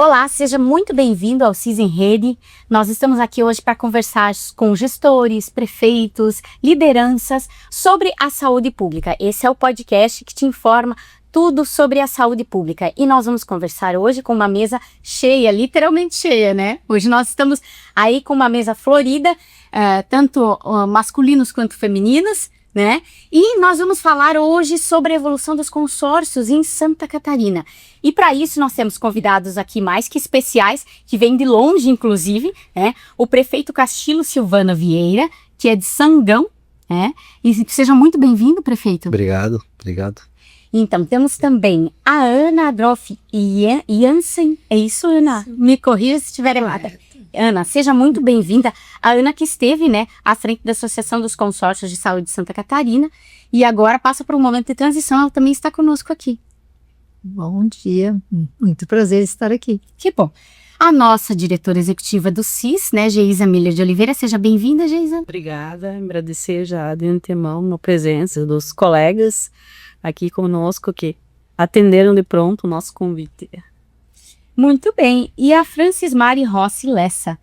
Olá, seja muito bem-vindo ao CIS em Rede. Nós estamos aqui hoje para conversar com gestores, prefeitos, lideranças sobre a saúde pública. Esse é o podcast que te informa tudo sobre a saúde pública. E nós vamos conversar hoje com uma mesa cheia, literalmente cheia, né? Hoje nós estamos aí com uma mesa florida, tanto masculinos quanto femininos, né? E nós vamos falar hoje sobre a evolução dos consórcios em Santa Catarina. E para isso nós temos convidados aqui mais que especiais, que vêm de longe, inclusive, né? O prefeito Castillo Silvano Vieira, que é de Sangão, né? E seja muito bem-vindo, prefeito. Obrigado. Então, temos também a Ana Adolf Jansen. É isso, Ana? Me corrija se estiver errada. Ana, seja muito bem-vinda. A Ana que esteve, né, à frente da Associação dos Consórcios de Saúde de Santa Catarina e agora passa por um momento de transição, ela também está conosco aqui. Bom dia, muito prazer estar aqui. Que bom. A nossa diretora executiva do CIS, né, Geisa Miller de Oliveira, seja bem-vinda, Geisa. Obrigada, agradecer já de antemão a presença dos colegas aqui conosco que atenderam de pronto o nosso convite. Muito bem, e a Francis Mari Rossi Lessa.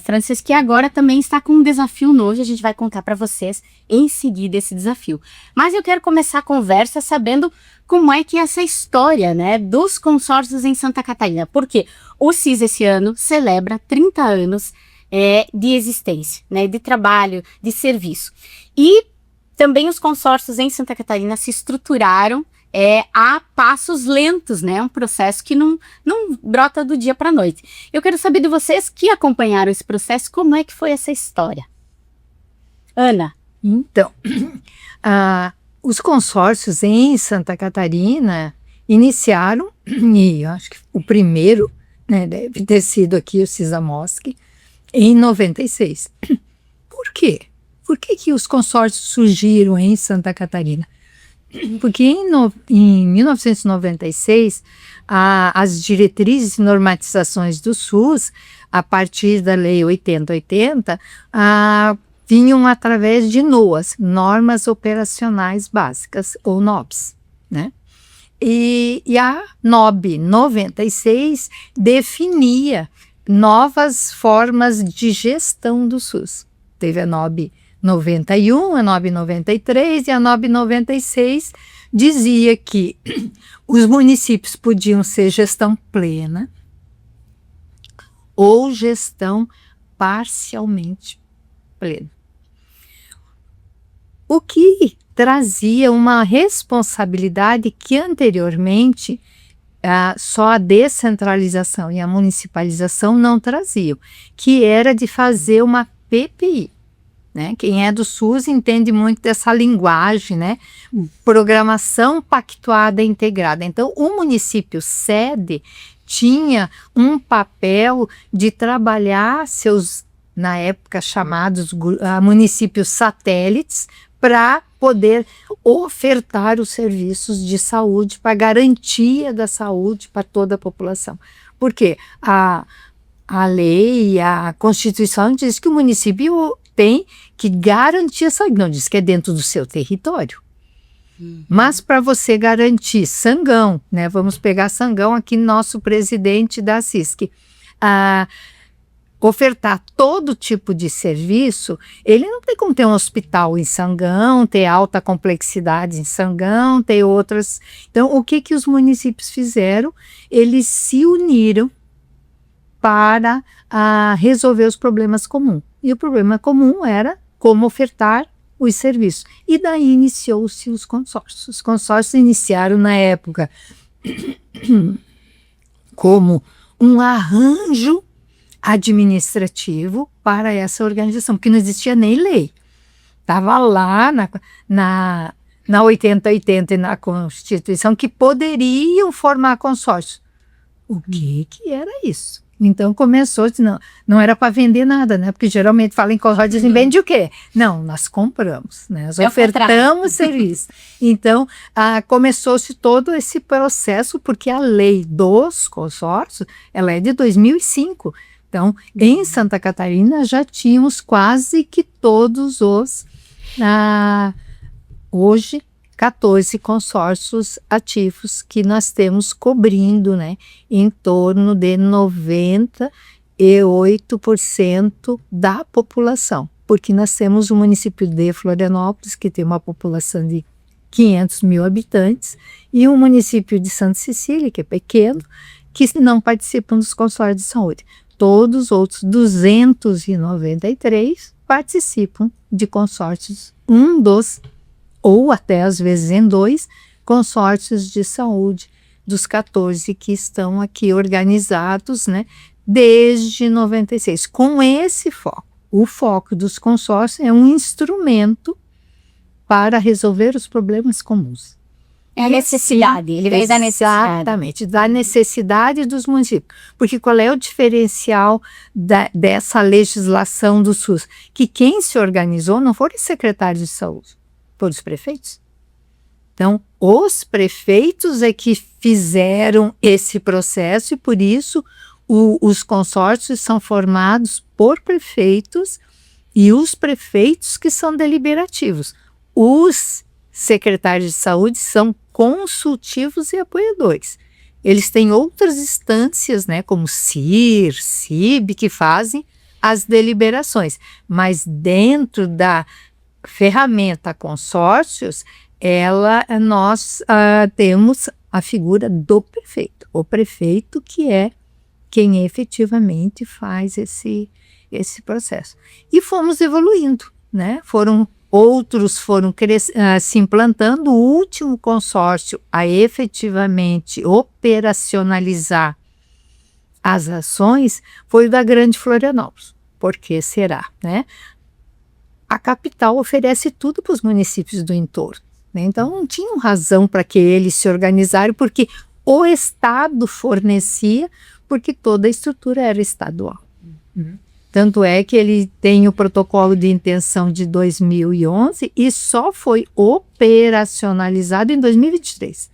Francis, que agora também está com um desafio novo, a gente vai contar para vocês em seguida esse desafio. Mas eu quero começar a conversa sabendo como é que é essa história, né, dos consórcios em Santa Catarina, porque o CIS esse ano celebra 30 anos de existência, né, de trabalho, de serviço. E também os consórcios em Santa Catarina se estruturaram a passos lentos, né? Um processo que não brota do dia para a noite. Eu quero saber de vocês que acompanharam esse processo, como é que foi essa história? Ana? Então, os consórcios em Santa Catarina iniciaram, e eu acho que o primeiro, né, deve ter sido aqui o CISAMOSC, em 96. Por quê? Por que os consórcios surgiram em Santa Catarina? Porque em 1996, as diretrizes e normatizações do SUS, a partir da Lei 8080, vinham através de NOAs, Normas Operacionais Básicas, ou NOBs, né? E a NOB 96 definia novas formas de gestão do SUS. Teve a NOB 91, a NOB 93 e a NOB 96 dizia que os municípios podiam ser gestão plena ou gestão parcialmente plena. O que trazia uma responsabilidade que anteriormente só a descentralização e a municipalização não traziam, que era de fazer uma PPI. Né? Quem é do SUS entende muito dessa linguagem, né? Programação pactuada integrada. Então, o município sede tinha um papel de trabalhar seus, na época chamados municípios satélites, para poder ofertar os serviços de saúde, para garantia da saúde para toda a população. Porque a lei, a Constituição diz que o município tem que garantir essa, não diz que é dentro do seu território. Mas para você garantir Sangão, né, vamos pegar Sangão aqui, nosso presidente da CISC, ofertar todo tipo de serviço, ele não tem como ter um hospital em Sangão, ter alta complexidade em Sangão, ter outras. Então, o que os municípios fizeram? Eles se uniram para resolver os problemas comuns. E o problema comum era como ofertar os serviços. E daí iniciou-se os consórcios. Os consórcios iniciaram na época como um arranjo administrativo para essa organização, porque não existia nem lei. Estava lá na 8080 e na Constituição que poderiam formar consórcio. O que era isso? Então começou, não era para vender nada, né? Porque geralmente falam em consórcio, dizem, vende o quê? Não, nós compramos, né? Nós ofertamos serviço. Então começou-se todo esse processo, porque a lei dos consórcios, ela é de 2005. Então, em Santa Catarina já tínhamos quase que todos os, hoje, 14 consórcios ativos que nós temos cobrindo, né, em torno de 98% da população, porque nós temos o município de Florianópolis, que tem uma população de 500 mil habitantes, e o município de Santa Cecília, que é pequeno, que não participam dos consórcios de saúde. Todos os outros 293 participam de consórcios, ou até às vezes em 2 consórcios de saúde, dos 14 que estão aqui organizados, né, desde 96, com esse foco. O foco dos consórcios é um instrumento para resolver os problemas comuns. É a necessidade, ele veio da necessidade. Exatamente, da necessidade dos municípios. Porque qual é o diferencial dessa legislação do SUS? Que quem se organizou não foram os secretários de saúde, foram os prefeitos. Então, os prefeitos é que fizeram esse processo e, por isso, os consórcios são formados por prefeitos e os prefeitos que são deliberativos. Os secretários de saúde são consultivos e apoiadores. Eles têm outras instâncias, né, como CIR, CIB, que fazem as deliberações, mas dentro da ferramenta consórcios, nós temos a figura do prefeito, o prefeito que é quem efetivamente faz esse processo. E fomos evoluindo, né? Outros foram se implantando. O último consórcio a efetivamente operacionalizar as ações foi o da Grande Florianópolis. Por que será, né? A capital oferece tudo para os municípios do entorno, né? Então não tinham razão para que eles se organizarem, porque o Estado fornecia, porque toda a estrutura era estadual. Tanto é que ele tem o protocolo de intenção de 2011 e só foi operacionalizado em 2023.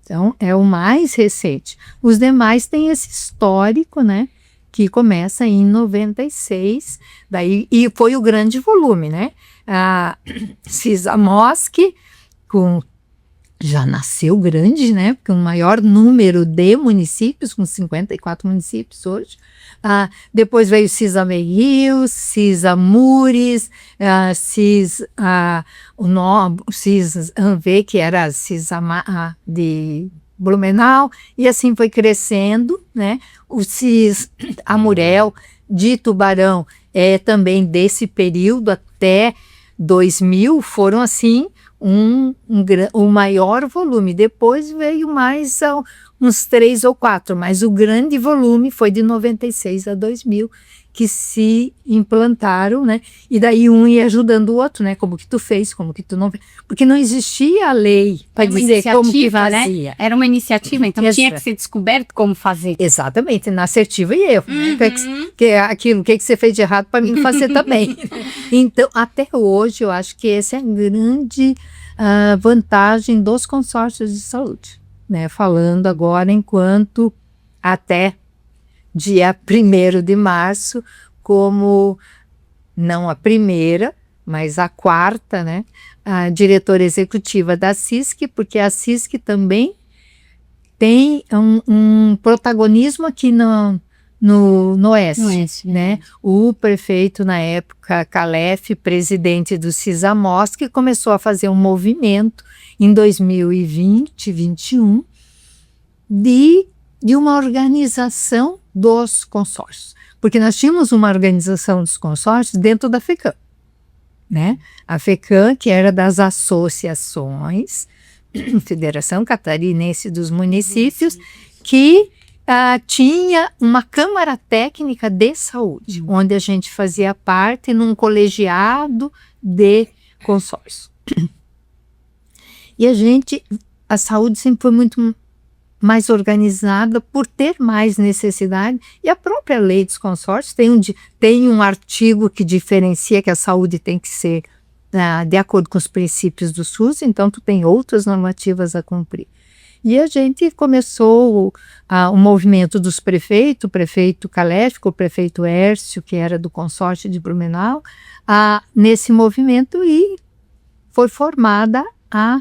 Então, é o mais recente. Os demais têm esse histórico, né, que começa em 96, daí, e foi o grande volume, né? A Cisamosk, já nasceu grande, né? Porque o maior número de municípios, com 54 municípios hoje. Depois veio Cisameguil, Cisamures, Cisanve, que era de Blumenau, e assim foi crescendo, né? O Cis Amurel de Tubarão também desse período até 2000 foram assim o maior volume. Depois veio mais uns 3 ou 4, mas o grande volume foi de 96 a 2000 que se implantaram, né? E daí um ia ajudando o outro, né? Como que tu fez, como que tu não fez. Porque não existia a lei para dizer como que fazia. Né? Era uma iniciativa, então tinha que ser descoberto como fazer. Exatamente, na assertiva e erro. Né? Que é aquilo, o que você fez de errado para mim fazer também. Então, até hoje, eu acho que essa é a grande vantagem dos consórcios de saúde. Né? Falando agora enquanto até dia 1º de março, como não a primeira, mas a 4ª, né, a diretora executiva da CISC, porque a CISC também tem um protagonismo aqui no Oeste, né? O prefeito, na época, Calef, presidente do Cisamosk, que começou a fazer um movimento em 2020, 2021, de uma organização dos consórcios, porque nós tínhamos uma organização dos consórcios dentro da FECAM, né? A FECAM, que era das associações, Federação Catarinense dos Municípios, que tinha uma Câmara Técnica de Saúde, onde a gente fazia parte num colegiado de consórcio. E a saúde sempre foi muito mais organizada por ter mais necessidade, e a própria lei dos consórcios tem um artigo que diferencia que a saúde tem que ser de acordo com os princípios do SUS, então tu tem outras normativas a cumprir. E a gente começou o movimento dos prefeitos, o prefeito Calef, o prefeito Hércio, que era do consórcio de Blumenau, nesse movimento, e foi formada a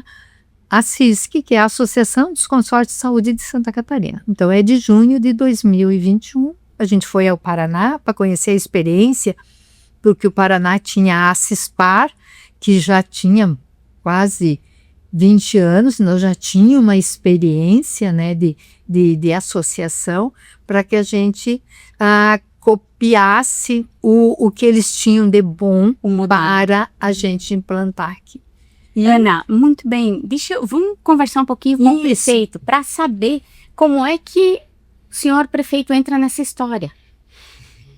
a CISC, que é a Associação dos Consórcios de Saúde de Santa Catarina. Então, é de junho de 2021. A gente foi ao Paraná para conhecer a experiência, porque o Paraná tinha a CISPAR, que já tinha quase 20 anos, nós já tinha uma experiência, né, de associação, para que a gente copiasse o que eles tinham de bom para a gente implantar aqui. Ana, muito bem. Vamos conversar um pouquinho com o prefeito para saber como é que o senhor prefeito entra nessa história.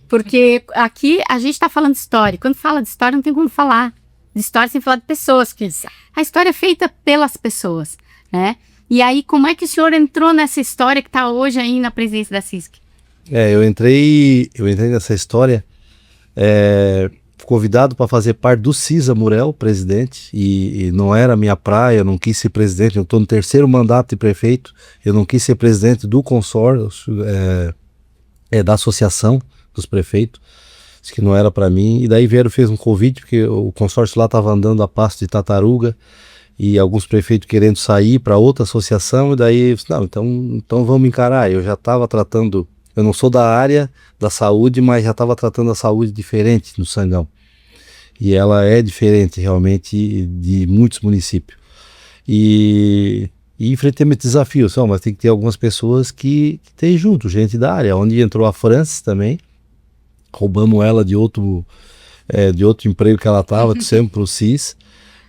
Porque aqui a gente está falando de história. Quando fala de história, não tem como falar de história sem falar de pessoas. Porque a história é feita pelas pessoas, né? E aí, como é que o senhor entrou nessa história que está hoje aí na presidência da CISC? Eu entrei nessa história convidado para fazer parte do Cisa Murel, presidente, e não era minha praia, eu não quis ser presidente, eu estou no 3º mandato de prefeito, eu não quis ser presidente do consórcio, da associação dos prefeitos, disse que não era para mim, e daí fez um convite, porque o consórcio lá estava andando a passo de tartaruga, e alguns prefeitos querendo sair para outra associação, e daí eu disse, não, então vamos encarar. Eu já estava tratando, eu não sou da área da saúde, mas já estava tratando a saúde diferente no Sangão. E ela é diferente realmente de muitos municípios. E enfrentei esse desafio, mas tem que ter algumas pessoas que tem junto, gente da área. Onde entrou a Francis também, roubamos ela de outro emprego que ela estava, sempre para o CIS,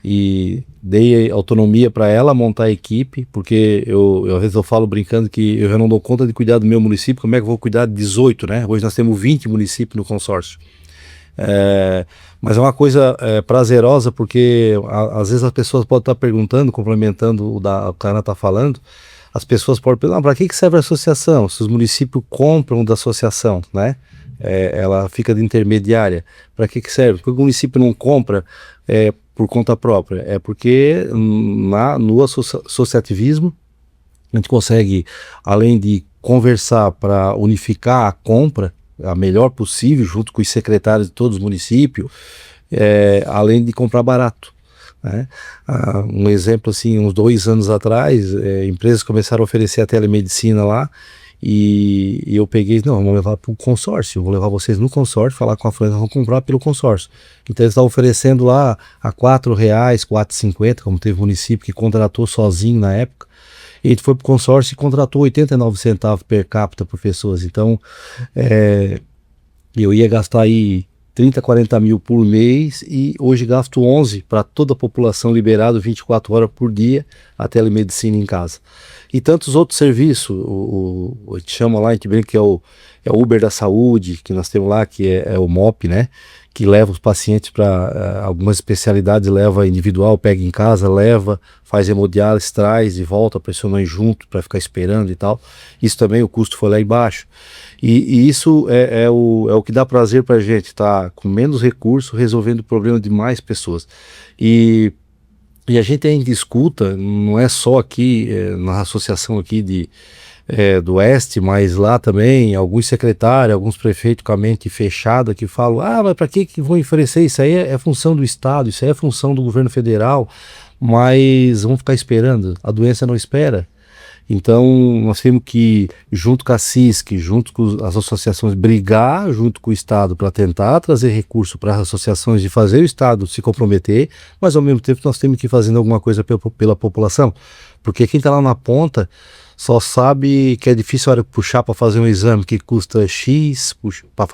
e dei autonomia para ela montar a equipe, porque às vezes eu falo brincando que eu já não dou conta de cuidar do meu município, como é que eu vou cuidar de 18, né? Hoje nós temos 20 municípios no consórcio. Mas é uma coisa prazerosa, porque às vezes as pessoas podem estar perguntando, complementando o que a Ana está falando, as pessoas podem perguntar, para que serve a associação? Se os municípios compram da associação, né? Ela fica de intermediária. Para que serve? Porque o município não compra por conta própria. É porque no associativismo a gente consegue, além de conversar para unificar a compra a melhor possível, junto com os secretários de todos os municípios, além de comprar barato, né? Um exemplo assim, uns 2 anos atrás, empresas começaram a oferecer a telemedicina lá, e eu peguei, não, vamos levar para o consórcio, vou levar vocês no consórcio, falar com a França, vão comprar pelo consórcio. Então eles estavam oferecendo lá a R$4, R$4,50, como teve município que contratou sozinho na época. E a gente foi para o consórcio e contratou 89 centavos per capita por pessoas. Então, eu ia gastar aí 30, 40 mil por mês, e hoje gasto 11 para toda a população, liberado 24 horas por dia a telemedicina em casa. E tantos outros serviços, a gente chama lá, a gente brinca que é o Uber da saúde, que nós temos lá, que é o MOP, né? Que leva os pacientes para algumas especialidades, leva individual, pega em casa, leva, faz hemodiálise, traz e volta, pressiona junto para ficar esperando e tal. Isso também, o custo foi lá embaixo. E isso é o que dá prazer para a gente, tá com menos recursos, resolvendo o problema de mais pessoas. E a gente ainda escuta, não é só aqui, na associação aqui do Oeste, mas lá também, alguns secretários, alguns prefeitos com a mente fechada que falam, mas para que vão oferecer? Isso aí é função do Estado, isso aí é função do governo federal, mas vamos ficar esperando, a doença não espera. Então nós temos que, junto com a CISC, junto com as associações, brigar junto com o Estado para tentar trazer recurso para as associações e fazer o Estado se comprometer, mas ao mesmo tempo nós temos que ir fazendo alguma coisa pela população, porque quem está lá na ponta só sabe que é difícil a hora de puxar para fazer um exame que custa X, para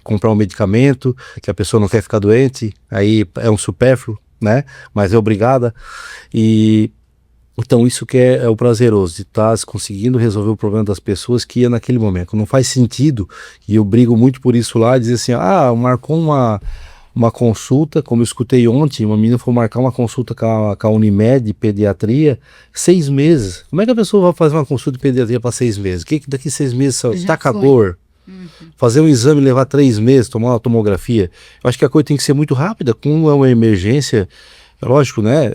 comprar um medicamento, que a pessoa não quer ficar doente, aí é um supérfluo, né? Mas é obrigada. Então isso que é o prazeroso, de estar conseguindo resolver o problema das pessoas que ia naquele momento. Não faz sentido, e eu brigo muito por isso lá, dizer assim, marcou uma consulta, como eu escutei ontem, uma menina foi marcar uma consulta com a Unimed de pediatria, 6 meses. Como é que a pessoa vai fazer uma consulta de pediatria para 6 meses? Que daqui 6 meses está com a dor? Fazer um exame levar 3 meses, tomar uma tomografia. Eu acho que a coisa tem que ser muito rápida, como é uma emergência. Lógico, né?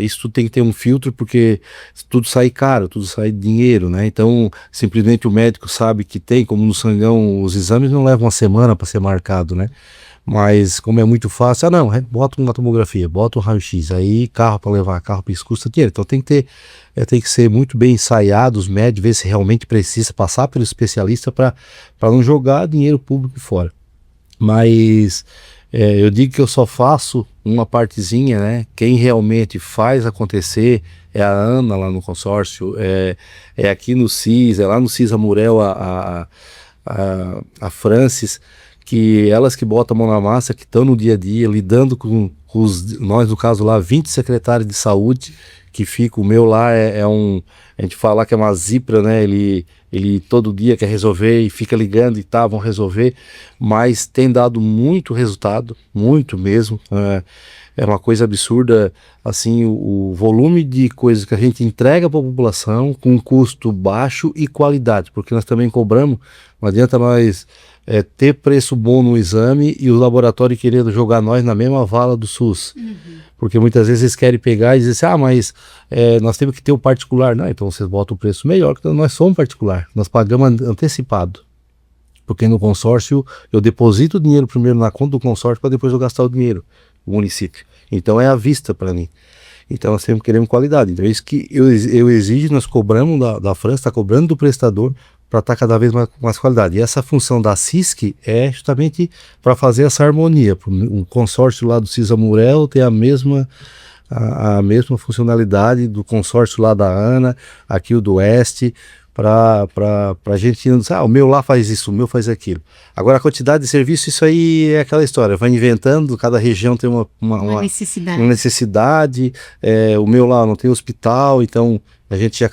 Isso tudo tem que ter um filtro, porque tudo sai caro, tudo sai dinheiro, né? Então, simplesmente o médico sabe que tem, como no Sangão, os exames não levam uma semana para ser marcado, né? Mas como é muito fácil, não, bota uma tomografia, bota um raio-x, aí carro para levar, carro para isso custa dinheiro. Então tem que ser muito bem ensaiado, os médicos, ver se realmente precisa passar pelo especialista para não jogar dinheiro público fora. Mas eu digo que eu só faço uma partezinha, né? Quem realmente faz acontecer é a Ana lá no consórcio, é aqui no CIS, é lá no CIS Amurel a Francis, que elas que botam a mão na massa, que estão no dia a dia, lidando com nós no caso lá, 20 secretários de saúde, que fica, o meu lá a gente fala que é uma zípra, né, ele todo dia quer resolver e fica ligando e vão resolver, mas tem dado muito resultado, muito mesmo, é uma coisa absurda, assim, o volume de coisas que a gente entrega para a população com um custo baixo e qualidade, porque nós também cobramos, não adianta nós ter preço bom no exame e o laboratório querendo jogar nós na mesma vala do SUS. Porque muitas vezes eles querem pegar e dizer assim, mas nós temos que ter o particular. Não, então vocês botam o preço melhor, porque nós somos particular, nós pagamos antecipado. Porque no consórcio eu deposito o dinheiro primeiro na conta do consórcio para depois eu gastar o dinheiro, o município. Então é à vista para mim. Então nós sempre queremos qualidade. Então é isso que eu exijo, nós cobramos da França, está cobrando do prestador para estar cada vez mais qualidade. E essa função da CISC é justamente para fazer essa harmonia. O consórcio lá do CIS Amurel tem a mesma funcionalidade do consórcio lá da Ana, aqui o do Oeste, para a gente não dizer, o meu lá faz isso, o meu faz aquilo. Agora a quantidade de serviço, isso aí é aquela história, vai inventando, cada região tem uma necessidade, o meu lá não tem hospital, então a gente já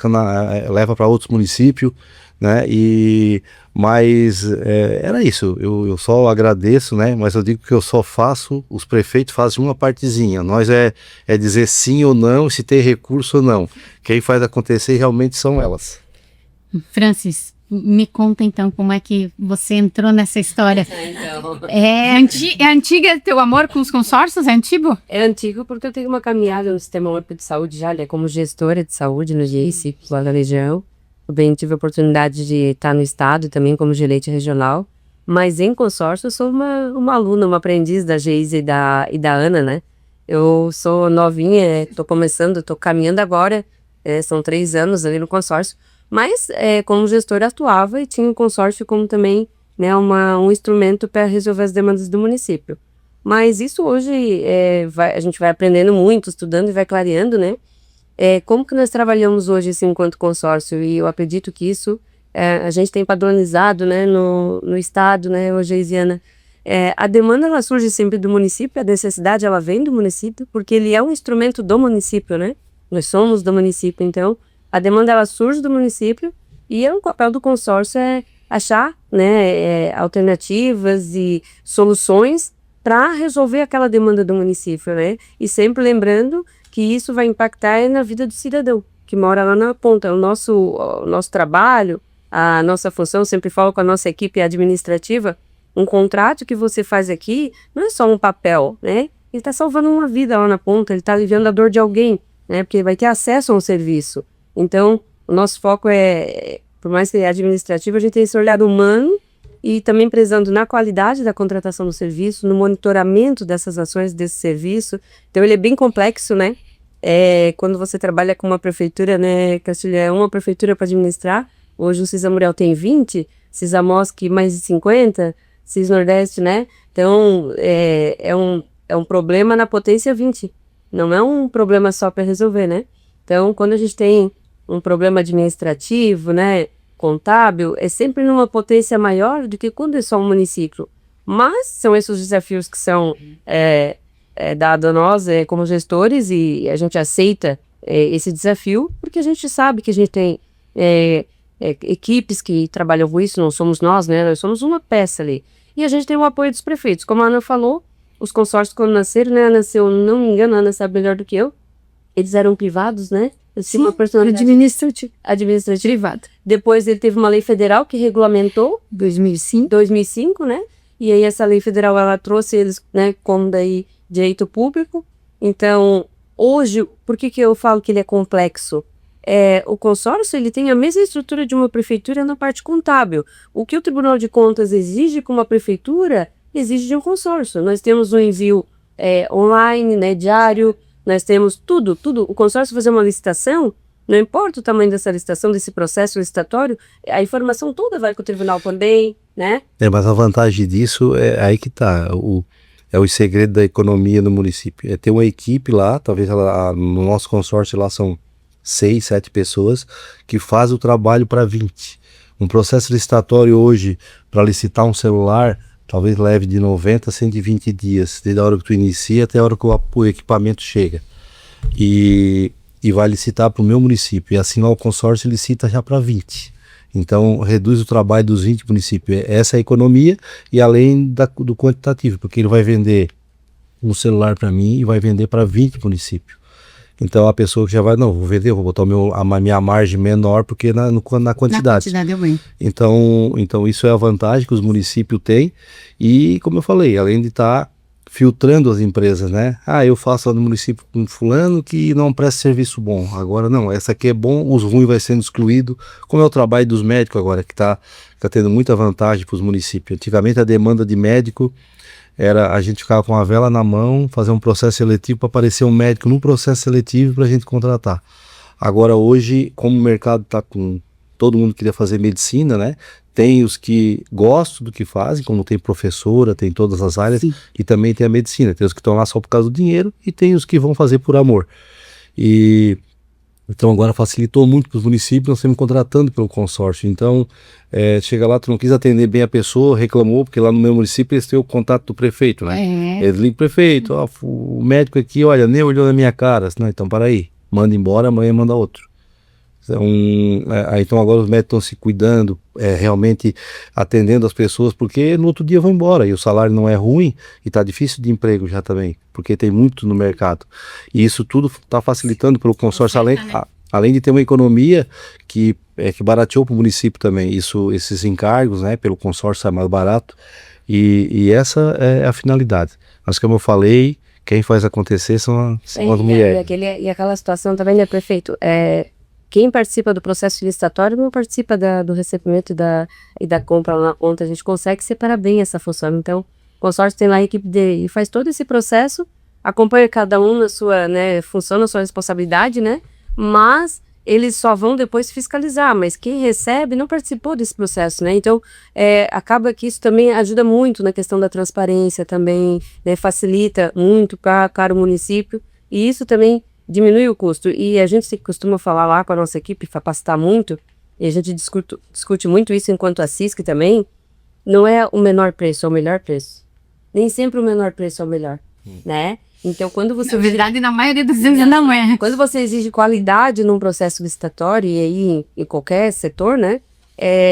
leva para outros municípios, né? Mas era isso, eu só agradeço, né? Mas eu digo que eu só faço, os prefeitos fazem uma partezinha, nós é dizer sim ou não, se tem recurso ou não. Quem faz acontecer realmente são elas. Francis, me conta então como é que você entrou nessa história. É antiga teu amor com os consórcios? É antigo? É antigo porque eu tenho uma caminhada no Sistema Único de Saúde já, né, como gestora de saúde no GIC, lá da região. Também tive a oportunidade de estar no estado, também como gerente regional. Mas em consórcio eu sou uma aluna, uma aprendiz da Geise e da Ana, né? Eu sou novinha, estou começando, estou caminhando agora, são 3 anos ali no consórcio. Mas como gestora atuava e tinha o consórcio como também, né, um instrumento para resolver as demandas do município. Mas isso hoje a gente vai aprendendo muito, estudando e vai clareando, né? Como que nós trabalhamos hoje assim, enquanto consórcio? E eu acredito que isso a gente tem padronizado, né, no estado, né, hoje, Isiana. A demanda ela surge sempre do município, a necessidade ela vem do município, porque ele é um instrumento do município, né? Nós somos do município, então a demanda ela surge do município e o papel do consórcio é achar, né, alternativas e soluções para resolver aquela demanda do município, né? E sempre lembrando que isso vai impactar na vida do cidadão que mora lá na ponta. O nosso trabalho, a nossa função, eu sempre falo com a nossa equipe administrativa, um contrato que você faz aqui não é só um papel, né? Ele está salvando uma vida lá na ponta, ele está aliviando a dor de alguém, né? Porque vai ter acesso a um serviço. Então, o nosso foco por mais que é administrativo, a gente tem esse olhar humano e também prezando na qualidade da contratação do serviço, no monitoramento dessas ações desse serviço. Então, ele é bem complexo, né? Quando você trabalha com uma prefeitura, né, Castilho, é uma prefeitura para administrar. Hoje o CIS Amurel tem 20, CIS Amosc mais de 50, CIS Nordeste, né? Então, é um problema na potência 20. Não é um problema só para resolver, né? Então, quando a gente tem um problema administrativo, né, contábil, é sempre numa potência maior do que quando é só um município. Mas são esses os desafios que são dados a nós como gestores e a gente aceita esse desafio porque a gente sabe que a gente tem equipes que trabalham com isso, não somos nós, né, nós somos uma peça ali. E a gente tem o apoio dos prefeitos. Como a Ana falou, os consórcios quando nasceram, né, nasceu, não me engano, a Ana sabe melhor do que eu, eles eram privados, né? Sim, uma personalidade administrativa privada. Depois ele teve uma lei federal que regulamentou 2005, né? E aí essa lei federal ela trouxe eles, né, como daí direito público. Então, hoje, por que eu falo que ele é complexo? O consórcio ele tem a mesma estrutura de uma prefeitura na parte contábil. O que o Tribunal de Contas exige com uma prefeitura exige de um consórcio. Nós temos um envio online, né, diário, nós temos tudo. O consórcio fazer uma licitação, não importa o tamanho dessa licitação, desse processo licitatório, a informação toda vai com o tribunal também, né? Mas a vantagem disso é aí que tá, é o segredo da economia no município. É ter uma equipe lá, talvez no nosso consórcio lá são 6, 7 pessoas que fazem o trabalho para 20. Um processo licitatório hoje, para licitar um celular, talvez leve de 90 a 120 dias, desde a hora que tu inicia até a hora que o equipamento chega. E vai licitar para o meu município. E assim lá o consórcio licita já para 20. Então reduz o trabalho dos 20 municípios. Essa é a economia e além do quantitativo, porque ele vai vender um celular para mim e vai vender para 20 municípios. Então a pessoa que já vai, não, vou vender, vou botar a minha margem menor porque na quantidade. Na quantidade eu venho. Então isso é a vantagem que os municípios têm e, como eu falei, além de estar filtrando as empresas, né? Eu faço lá no município com fulano que não presta serviço bom. Agora não, essa aqui é bom, os ruins vai sendo excluído. Como é o trabalho dos médicos agora, que tá tendo muita vantagem para os municípios. Antigamente a demanda de médico era a gente ficava com a vela na mão, fazer um processo seletivo para aparecer um médico num processo seletivo para a gente contratar. Agora hoje, como o mercado está com... Todo mundo queria fazer medicina, né? Tem os que gostam do que fazem, como tem professora, tem todas as áreas, sim, e também tem a medicina. Tem os que estão lá só por causa do dinheiro e tem os que vão fazer por amor. Então agora facilitou muito para os municípios, nós estamos contratando pelo consórcio. Então chega lá, tu não quis atender bem a pessoa, reclamou, porque lá no meu município eles têm o contato do prefeito, né? Eles ligam pro prefeito, o médico aqui, olha, nem olhou na minha cara. Não, então para aí, manda embora, amanhã manda outro. Então agora os médicos estão se cuidando, realmente atendendo as pessoas, porque no outro dia vão embora e o salário não é ruim e está difícil de emprego já também, porque tem muito no mercado. E isso tudo está facilitando pelo consórcio, além de ter uma economia que barateou para o município também. Esses encargos, né, pelo consórcio é mais barato e essa é a finalidade. Mas como eu falei, quem faz acontecer são as mulheres. E aquela situação também, né, prefeito? Quem participa do processo licitatório não participa do recebimento e da compra lá na ponta. A gente consegue separar bem essa função. Então, o consórcio tem lá a equipe e faz todo esse processo, acompanha cada um na sua, né, função, na sua responsabilidade, né? Mas eles só vão depois fiscalizar. Mas quem recebe não participou desse processo, né? Então, acaba que isso também ajuda muito na questão da transparência também, né? Facilita muito para o município. E isso também diminui o custo, e a gente costuma falar lá com a nossa equipe, capacitar muito, e a gente discute muito isso enquanto a CISC também, não é o menor preço, é o melhor preço. Nem sempre o menor preço é o melhor, né? Então, quando você... Na verdade, na maioria dos vezes não é. Quando você exige qualidade num processo licitatório, e aí em qualquer setor, né?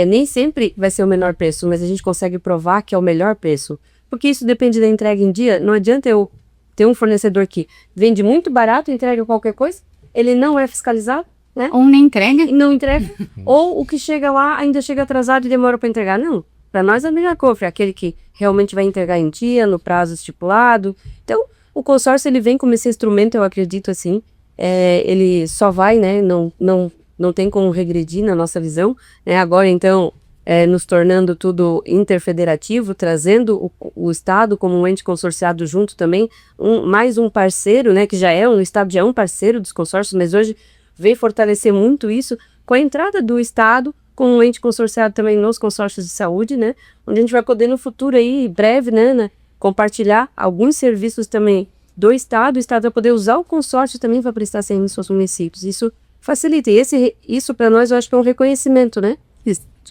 Nem sempre vai ser o menor preço, mas a gente consegue provar que é o melhor preço. Porque isso depende da entrega em dia. Não adianta eu ter um fornecedor que vende muito barato, entrega qualquer coisa, ele não é fiscalizado, né? Ou nem entrega. Não entrega. Ou o que chega lá ainda chega atrasado e demora para entregar. Não. Para nós a melhor cofre é aquele que realmente vai entregar em dia, no prazo estipulado. Então, o consórcio ele vem como esse instrumento, eu acredito assim. Ele só vai, né? Não tem como regredir na nossa visão, né? Agora, então, nos tornando tudo interfederativo, trazendo o Estado como um ente consorciado junto também, mais um parceiro, né, que o Estado já é um parceiro dos consórcios, mas hoje vem fortalecer muito isso com a entrada do Estado como um ente consorciado também nos consórcios de saúde, né, onde a gente vai poder no futuro aí, breve, né, compartilhar alguns serviços também do Estado, o Estado vai poder usar o consórcio também para prestar serviço aos municípios. Isso facilita, e isso para nós eu acho que é um reconhecimento, né,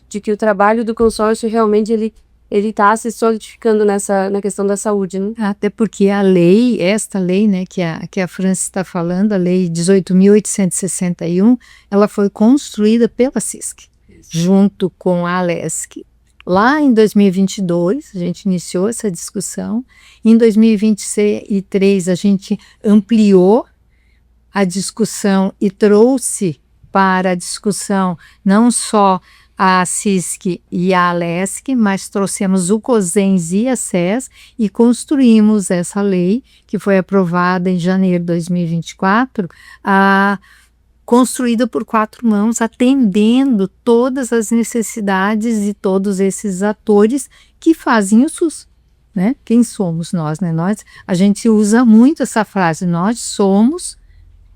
de que o trabalho do consórcio realmente ele está se solidificando na questão da saúde, né? Até porque esta lei, né, que a Francis está falando, a lei 18.861, ela foi construída pela CISC, junto com a ALESC. Lá em 2022, a gente iniciou essa discussão. Em 2023, a gente ampliou a discussão e trouxe para a discussão não só a CISC e a ALESC, mas trouxemos o COSENS e a SES e construímos essa lei, que foi aprovada em janeiro de 2024, construída por 4 mãos, atendendo todas as necessidades de todos esses atores que fazem o SUS, né? Quem somos nós, né? A gente usa muito essa frase, nós somos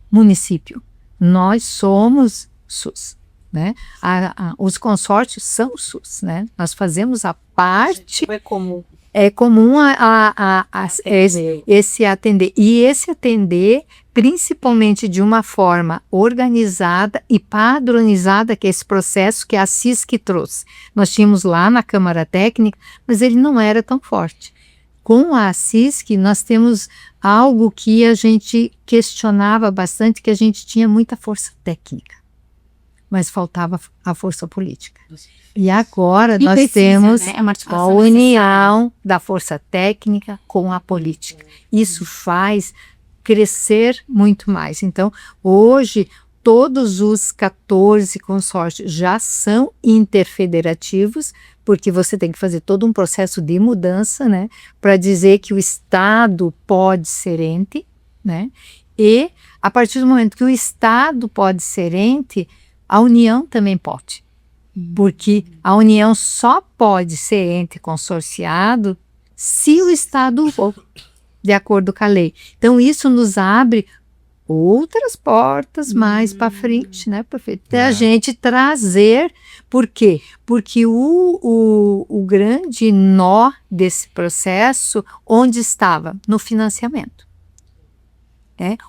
município, nós somos SUS, né? Os consórcios são o SUS, né? Nós fazemos a parte... É comum esse atender. E esse atender, principalmente de uma forma organizada e padronizada, que é esse processo que a CISC trouxe. Nós tínhamos lá na Câmara Técnica, mas ele não era tão forte. Com a CISC, nós temos algo que a gente questionava bastante, que a gente tinha muita força técnica, mas faltava a força política. E agora nós temos a união da força técnica com a política. Isso faz crescer muito mais. Então, hoje, todos os 14 consórcios já são interfederativos, porque você tem que fazer todo um processo de mudança, né, para dizer que o Estado pode ser ente, né, e a partir do momento que o Estado pode ser ente, a União também pode. Porque a União só pode ser ente consorciado se o Estado for, de acordo com a lei. Então, isso nos abre outras portas mais para frente, né, prefeito? Até a gente trazer, por quê? Porque o grande nó desse processo, onde estava? No financiamento.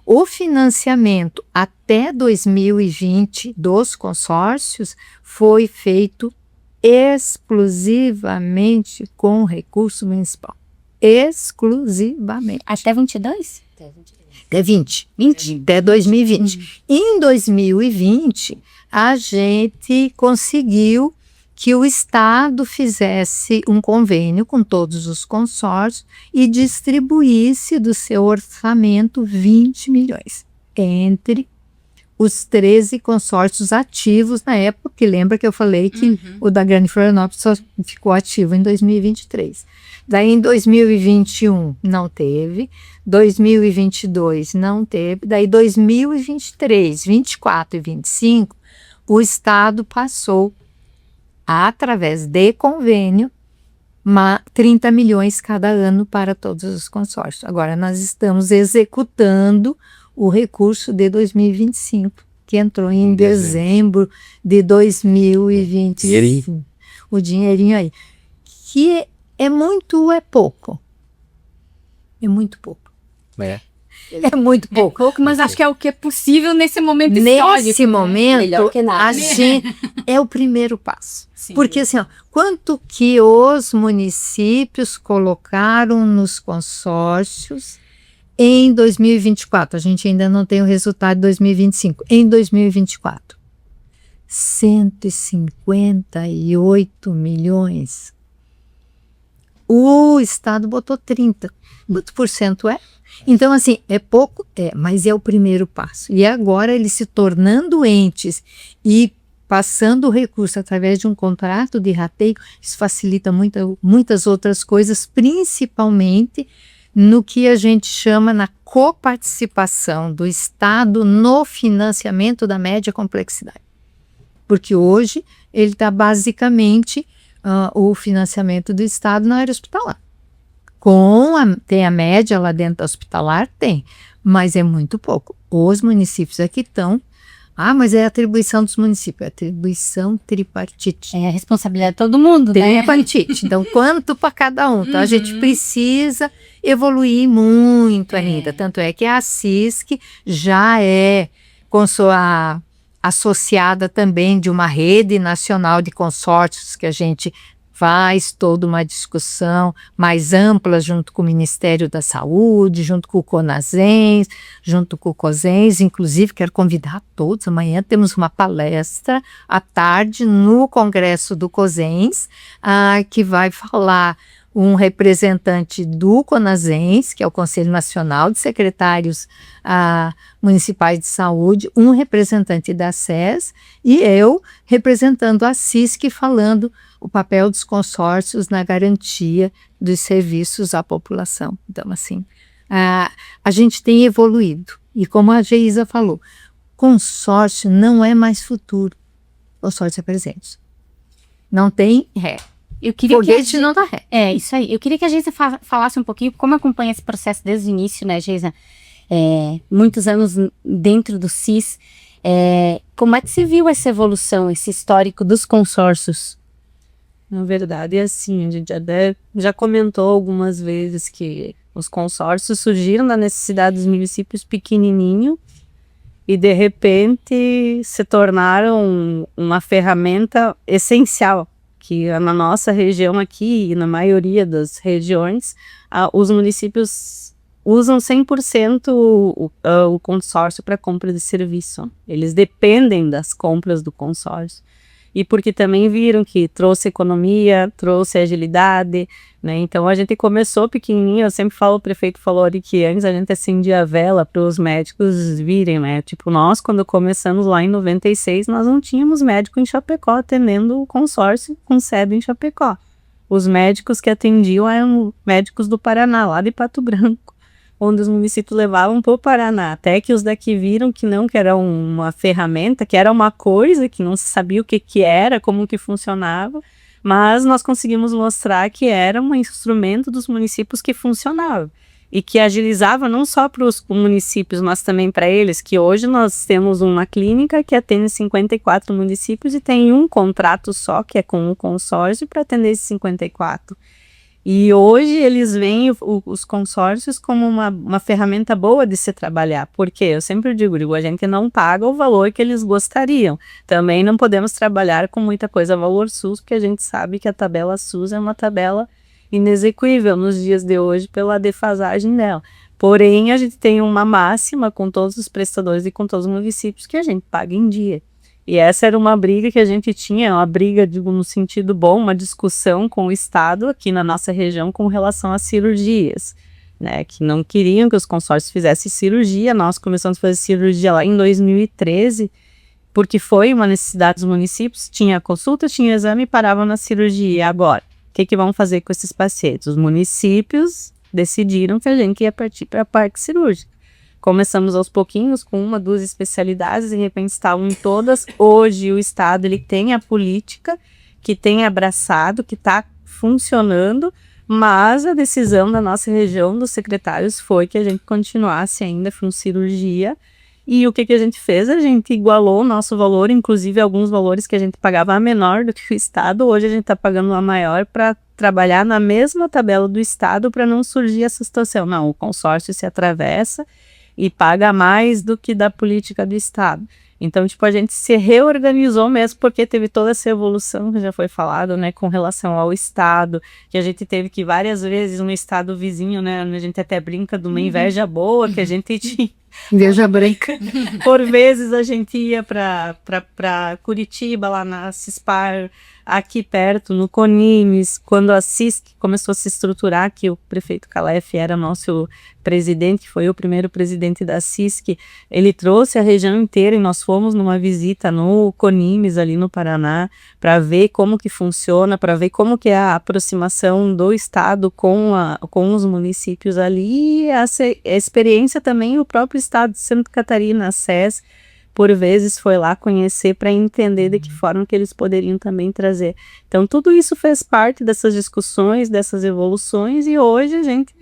O financiamento até 2020 dos consórcios foi feito exclusivamente com recurso municipal. Exclusivamente. Até 22? Até 20. Até 2020. Em 2020, a gente conseguiu que o Estado fizesse um convênio com todos os consórcios e distribuísse do seu orçamento 20 milhões entre os 13 consórcios ativos na época, que lembra que eu falei que o da Grande Florianópolis só ficou ativo em 2023. Daí em 2021 não teve, 2022 não teve, daí 2023, 24 e 25, o Estado passou através de convênio, 30 milhões cada ano para todos os consórcios. Agora, nós estamos executando o recurso de 2025, que entrou em dezembro de 2025. O dinheirinho aí. Que é muito ou é pouco? É muito pouco. É muito pouco. É pouco, mas acho que é o que é possível nesse momento histórico. Nesse momento, Melhor que nada. a gente é o primeiro passo. Sim. Porque assim, quanto que os municípios colocaram nos consórcios em 2024? A gente ainda não tem o resultado de 2025. Em 2024, 158 milhões. O Estado botou 30. Quanto por cento é? Então, assim, é pouco? Mas é o primeiro passo. E agora, eles se tornando entes e passando o recurso através de um contrato de rateio, isso facilita muitas outras coisas, principalmente no que a gente chama na coparticipação do Estado no financiamento da média complexidade. Porque hoje ele está basicamente o financiamento do Estado na área hospitalar. Tem a média lá dentro da hospitalar? Tem, mas é muito pouco. Os municípios aqui estão... mas é a atribuição dos municípios, é a atribuição tripartite. É a responsabilidade de todo mundo, né? Tripartite. Então, quanto para cada um? Então, a gente precisa evoluir muito ainda. Tanto é que a CISC já é associada também de uma rede nacional de consórcios que a gente faz toda uma discussão mais ampla junto com o Ministério da Saúde, junto com o CONASENS, junto com o COSENS. Inclusive, quero convidar todos. Amanhã temos uma palestra à tarde no Congresso do COSENS, que vai falar um representante do CONASENS, que é o Conselho Nacional de Secretários Municipais de Saúde, um representante da SES e eu representando a CISC, falando o papel dos consórcios na garantia dos serviços à população. Então, assim, a gente tem evoluído. E como a Geisa falou, consórcio não é mais futuro, consórcio é presente. Não tem ré. Eu queria Foguete não dá ré. Isso aí. Eu queria que a Geisa falasse um pouquinho como acompanha esse processo desde o início, né, Geisa? Muitos anos dentro do CIS. Como é que se viu essa evolução, esse histórico dos consórcios? Na verdade, é assim, a gente já comentou algumas vezes que os consórcios surgiram da necessidade dos municípios pequenininhos e, de repente, se tornaram uma ferramenta essencial, que na nossa região aqui e na maioria das regiões, os municípios usam 100% o consórcio para compra de serviço. Eles dependem das compras do consórcio. E porque também viram que trouxe economia, trouxe agilidade, né? Então a gente começou pequenininho, eu sempre falo, o prefeito falou ali que antes a gente acendia a vela para os médicos virem, né? Tipo, nós quando começamos lá em 96, nós não tínhamos médico em Chapecó atendendo o consórcio com sede em Chapecó. Os médicos que atendiam eram médicos do Paraná, lá de Pato Branco, onde os municípios levavam para o Paraná, até que os daqui viram que não, que era uma ferramenta, que era uma coisa, que não se sabia o que era, como que funcionava, mas nós conseguimos mostrar que era um instrumento dos municípios que funcionava, e que agilizava não só para os municípios, mas também para eles, que hoje nós temos uma clínica que atende 54 municípios e tem um contrato só, que é com um consórcio, para atender esses 54. E hoje eles veem os consórcios como uma ferramenta boa de se trabalhar, porque eu sempre digo, a gente não paga o valor que eles gostariam. Também não podemos trabalhar com muita coisa valor SUS, porque a gente sabe que a tabela SUS é uma tabela inexequível nos dias de hoje pela defasagem dela. Porém, a gente tem uma máxima com todos os prestadores e com todos os municípios que a gente paga em dia. E essa era uma briga que a gente tinha, uma briga, digo, no sentido bom, uma discussão com o Estado aqui na nossa região com relação às cirurgias, né, que não queriam que os consórcios fizessem cirurgia. Nós começamos a fazer cirurgia lá em 2013, porque foi uma necessidade dos municípios, tinha consulta, tinha exame e paravam na cirurgia. E agora, o que vão fazer com esses pacientes? Os municípios decidiram que a gente ia partir para a parte cirúrgica. Começamos aos pouquinhos com 1, 2 especialidades, de repente estavam em todas. Hoje o Estado ele tem a política que tem abraçado, que está funcionando, mas a decisão da nossa região, dos secretários, foi que a gente continuasse ainda com cirurgia. E o que a gente fez? A gente igualou o nosso valor, inclusive alguns valores que a gente pagava a menor do que o Estado, hoje a gente está pagando a maior para trabalhar na mesma tabela do Estado para não surgir essa situação. Não, o consórcio se atravessa e paga mais do que da política do Estado. Então, tipo, a gente se reorganizou mesmo, porque teve toda essa evolução que já foi falado, né, com relação ao Estado, que a gente teve que várias vezes no Estado vizinho, né, a gente até brinca de uma inveja boa que a gente tinha. Inveja branca. Por vezes a gente ia para Curitiba, lá na Cispar, aqui perto, no Conimes, quando a CISC começou a se estruturar, que o prefeito Calef era nosso presidente, foi o primeiro presidente da CISC, ele trouxe a região inteira e nós fomos numa visita no Conimes, ali no Paraná, para ver como que funciona, para ver como que é a aproximação do Estado com os municípios ali, e a experiência também o próprio Estado de Santa Catarina, a SES, por vezes foi lá conhecer para entender de que forma que eles poderiam também trazer. Então tudo isso fez parte dessas discussões, dessas evoluções, e hoje a gente,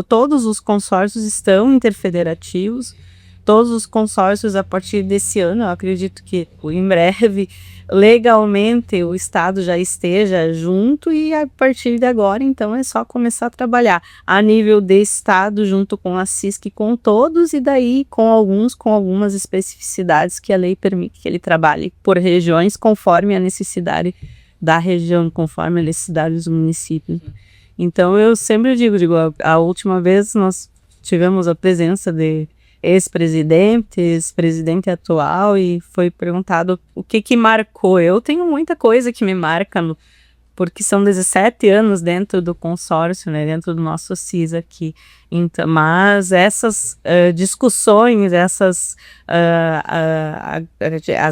todos os consórcios estão interfederativos, todos os consórcios a partir desse ano, eu acredito que em breve, legalmente, o Estado já esteja junto, e a partir de agora, então, é só começar a trabalhar a nível de Estado, junto com a CISC, com todos, e daí com algumas especificidades que a lei permite que ele trabalhe por regiões, conforme a necessidade da região, conforme a necessidade dos municípios. Então, eu sempre digo, a última vez nós tivemos a presença de ex-presidente atual, e foi perguntado o que marcou. Eu tenho muita coisa que me marca, porque são 17 anos dentro do consórcio, né, dentro do nosso CIS aqui. Então, mas essas discussões, as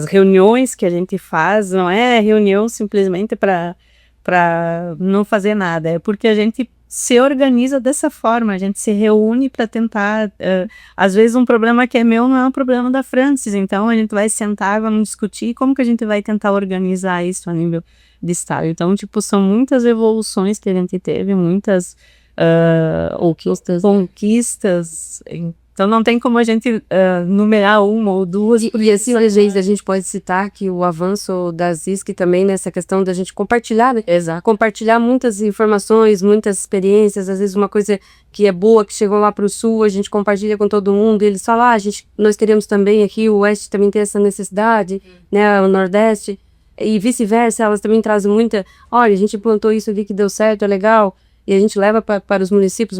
reuniões que a gente faz, não é reunião simplesmente para não fazer nada, é porque a gente se organiza dessa forma, a gente se reúne para tentar, às vezes um problema que é meu não é um problema da Francis, então a gente vai sentar, vamos discutir como que a gente vai tentar organizar isso a nível de estado. Então, tipo, são muitas evoluções que a gente teve, muitas conquistas. Então não tem como a gente numerar uma ou duas. E assim, às vezes a gente pode citar que o avanço da ZISC também nessa questão da gente compartilhar, né? Exato. Compartilhar muitas informações, muitas experiências, às vezes uma coisa que é boa, que chegou lá para o Sul, a gente compartilha com todo mundo, e eles falam, nós queremos também aqui, o Oeste também tem essa necessidade, né, o Nordeste, e vice-versa, elas também trazem muita, olha, a gente implantou isso ali que deu certo, é legal, e a gente leva para os municípios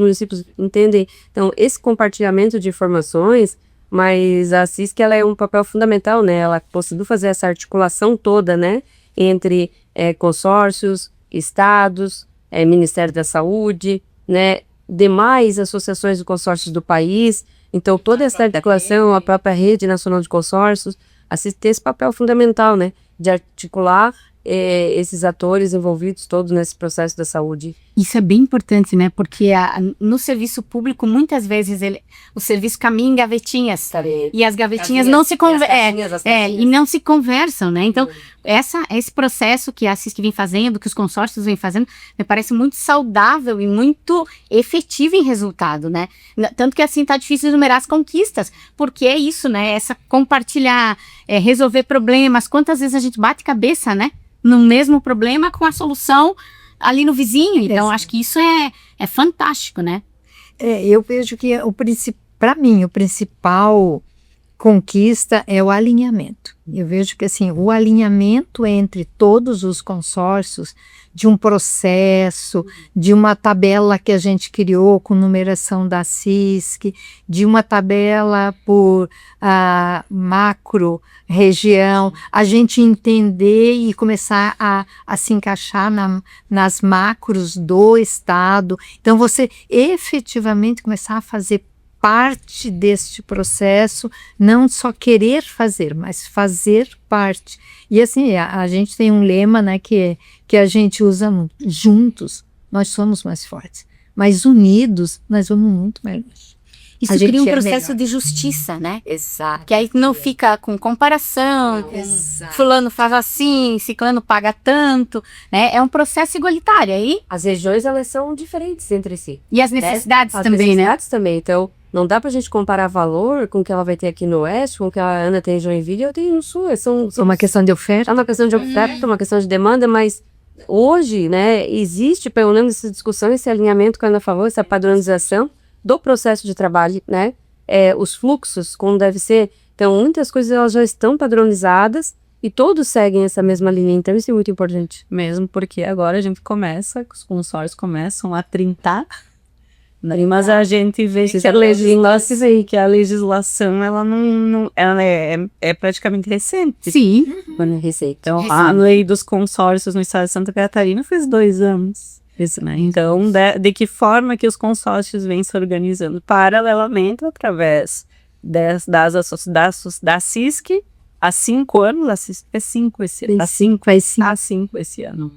entendem. Então, esse compartilhamento de informações, mas a CISC, ela é um papel fundamental, né? Ela conseguiu fazer essa articulação toda, né? Entre consórcios, estados, Ministério da Saúde, né? Demais associações e consórcios do país. Então, toda essa articulação, a própria Rede Nacional de Consórcios, a CISC tem esse papel fundamental, né? De articular esses atores envolvidos todos nesse processo da saúde. Isso é bem importante, né? Porque no serviço público, muitas vezes, o serviço caminha em gavetinhas. E as gavetinhas não se não se conversam, né? Então, esse processo que a CISC vem fazendo, que os consórcios vêm fazendo, me parece muito saudável e muito efetivo em resultado, né? Tanto que, assim, tá difícil enumerar as conquistas, porque é isso, né? Essa compartilhar, resolver problemas. Quantas vezes a gente bate cabeça, né? No mesmo problema com a solução ali no vizinho. Então, acho que isso é fantástico, né? Eu vejo que para mim, o principal conquista é o alinhamento. Eu vejo que assim, o alinhamento entre todos os consórcios de um processo, de uma tabela que a gente criou com numeração da CISC, de uma tabela por macro região, a gente entender e começar a se encaixar nas macros do estado. Então, você efetivamente começar a fazer parte deste processo, não só querer fazer, mas fazer parte. E assim, a gente tem um lema, né, que a gente usa muito. Juntos, nós somos mais fortes, mas unidos, nós vamos muito mais longe. Isso cria um processo de justiça, né? Exato. Que aí não fica com comparação, fulano faz assim, ciclano paga tanto, né? É um processo igualitário aí. As regiões, elas são diferentes entre si. E as necessidades As também, necessidades também. Então, não dá pra gente comparar valor com o que ela vai ter aqui no Oeste, com o que a Ana tem em Joinville e eu tenho no Sul. É uma questão de oferta. É uma questão de oferta, uma questão de demanda, mas hoje, né, existe, pelo menos essa discussão, esse alinhamento que a Ana falou, essa padronização do processo de trabalho, né? Os fluxos, como deve ser. Então, muitas coisas elas já estão padronizadas e todos seguem essa mesma linha. Então, isso é muito importante. Mesmo porque agora a gente os consórcios começam a trintar, né? Mas a gente vê que a legislação ela não ela é praticamente recente. Sim. Então, a lei dos consórcios no estado de Santa Catarina fez 2 anos. Isso, né? Então, de que forma que os consórcios vêm se organizando? Paralelamente, através da CISC, há 5 anos, a CISC é 5 esse ano. Há 5 esse ano.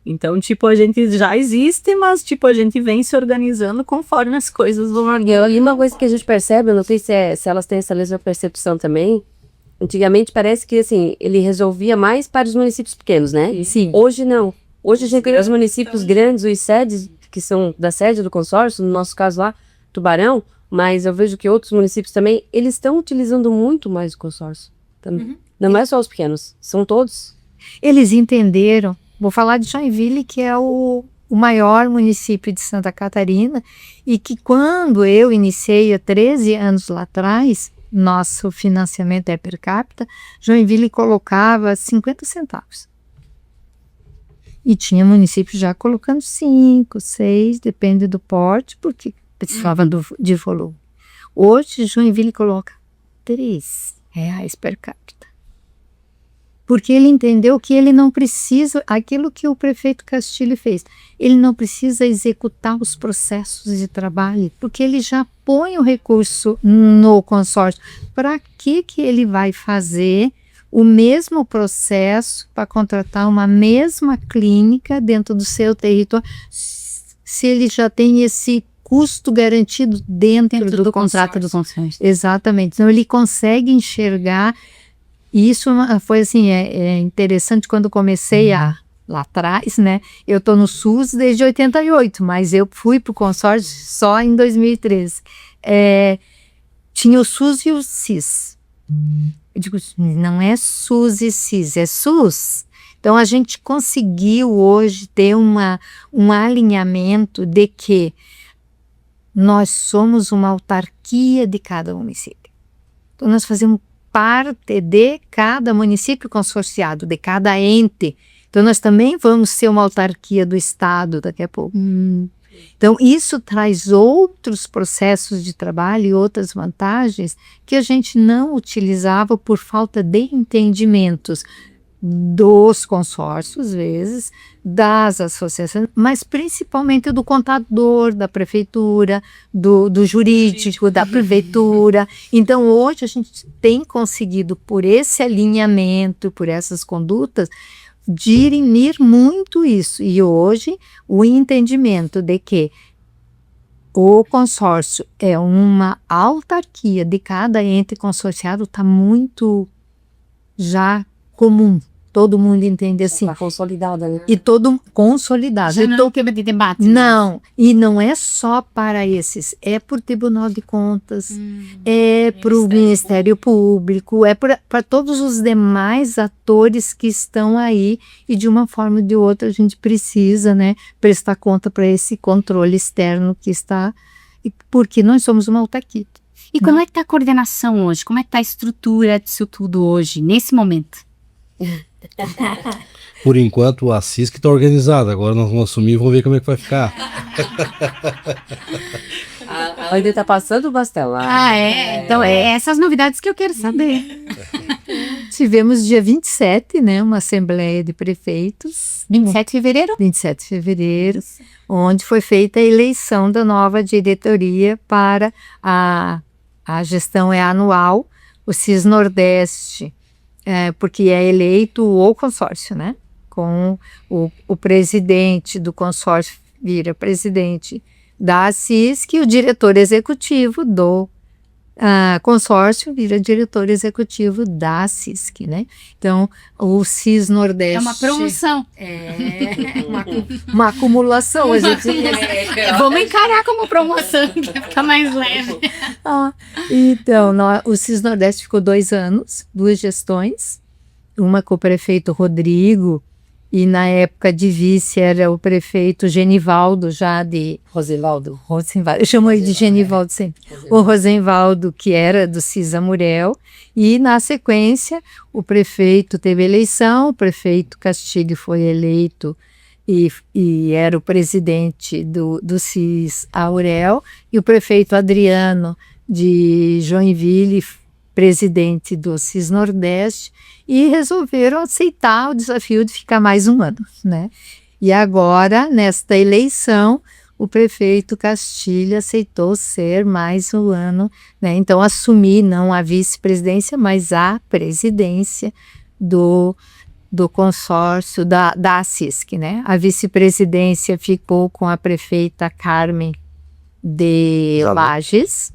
Então, tipo, a gente já existe, mas, tipo, a gente vem se organizando conforme as coisas vão organizando. E uma coisa que a gente percebe, eu não sei se elas têm essa mesma percepção também, antigamente parece que, assim, ele resolvia mais para os municípios pequenos, né? Sim. Hoje não. Hoje a gente tem os municípios grandes, os sedes, que são da sede do consórcio, no nosso caso lá, Tubarão, mas eu vejo que outros municípios também, eles estão utilizando muito mais o consórcio. Também. Não é só os pequenos, são todos. Eles entenderam, vou falar de Joinville, que é o maior município de Santa Catarina, e que quando eu iniciei há 13 anos lá atrás, nosso financiamento é per capita, Joinville colocava 50 centavos. E tinha municípios já colocando 5, 6, depende do porte, porque precisava de volume. Hoje, Joinville coloca R$3 per capita. Porque ele entendeu que ele não precisa, aquilo que o prefeito Castilho fez, ele não precisa executar os processos de trabalho, porque ele já põe o recurso no consórcio. Para que ele vai fazer o mesmo processo para contratar uma mesma clínica dentro do seu território, se ele já tem esse custo garantido dentro do contrato do consórcio. Exatamente. Então, ele consegue enxergar. E isso foi assim, é interessante quando comecei lá atrás, né? Eu estou no SUS desde 88, mas eu fui para o consórcio só em 2013. Tinha o SUS e o CIS. Eu digo, não é SUS e CIS, é SUS. Então, a gente conseguiu hoje ter um alinhamento de que nós somos uma autarquia de cada município. Então, nós fazemos parte de cada município consorciado, de cada ente. Então, nós também vamos ser uma autarquia do Estado daqui a pouco. Então, isso traz outros processos de trabalho e outras vantagens que a gente não utilizava por falta de entendimentos dos consórcios, às vezes, das associações, mas principalmente do contador, da prefeitura, do jurídico, da prefeitura. Então, hoje a gente tem conseguido, por esse alinhamento, por essas condutas, dirimir muito isso. E hoje, o entendimento de que o consórcio é uma autarquia de cada ente consorciado está muito já comum. Todo mundo entende assim. Tá consolidada, né? E todo consolidado. Já não é um tema de debate. Não, e não é só para esses, é para o Tribunal de Contas, é para o Ministério Público, é para todos os demais atores que estão aí e de uma forma ou de outra a gente precisa, né, prestar conta para esse controle externo que está, porque nós somos uma autarquia. E como é que está a coordenação hoje? Como é que está a estrutura disso tudo hoje, nesse momento? Por enquanto, a CISC está organizada. Agora nós vamos assumir e vamos ver como é que vai ficar. Ainda está passando o bastão lá. Então essas novidades que eu quero saber. Tivemos dia 27, né, uma assembleia de prefeitos. 27 de fevereiro? 27 de fevereiro, onde foi feita a eleição da nova diretoria para a gestão anual, o CIS Nordeste, porque é eleito o consórcio, né? Com o presidente do consórcio vira presidente da CISC e o diretor executivo do consórcio vira diretor executivo da CISC, né? Então, o CIS Nordeste... É uma promoção. uma acumulação. A gente... Vamos encarar como promoção, que fica mais leve. Então, o CIS Nordeste ficou 2 anos, 2 gestões, uma com o prefeito Rodrigo, e na época de vice era o prefeito Genivaldo, já de... Rosenvaldo. Eu chamo ele de Genivaldo sempre. O Rosenvaldo, que era do CIS Amurel, e na sequência o prefeito teve eleição, o prefeito Castilho foi eleito e era o presidente do CIS Aurel, e o prefeito Adriano de Joinville, presidente do CIS Nordeste, e resolveram aceitar o desafio de ficar mais 1 ano, né? E agora, nesta eleição, o prefeito Castilho aceitou ser mais 1 ano, né? Então, assumir não a vice-presidência, mas a presidência do consórcio da CISC, né? A vice-presidência ficou com a prefeita Carmen de Lages.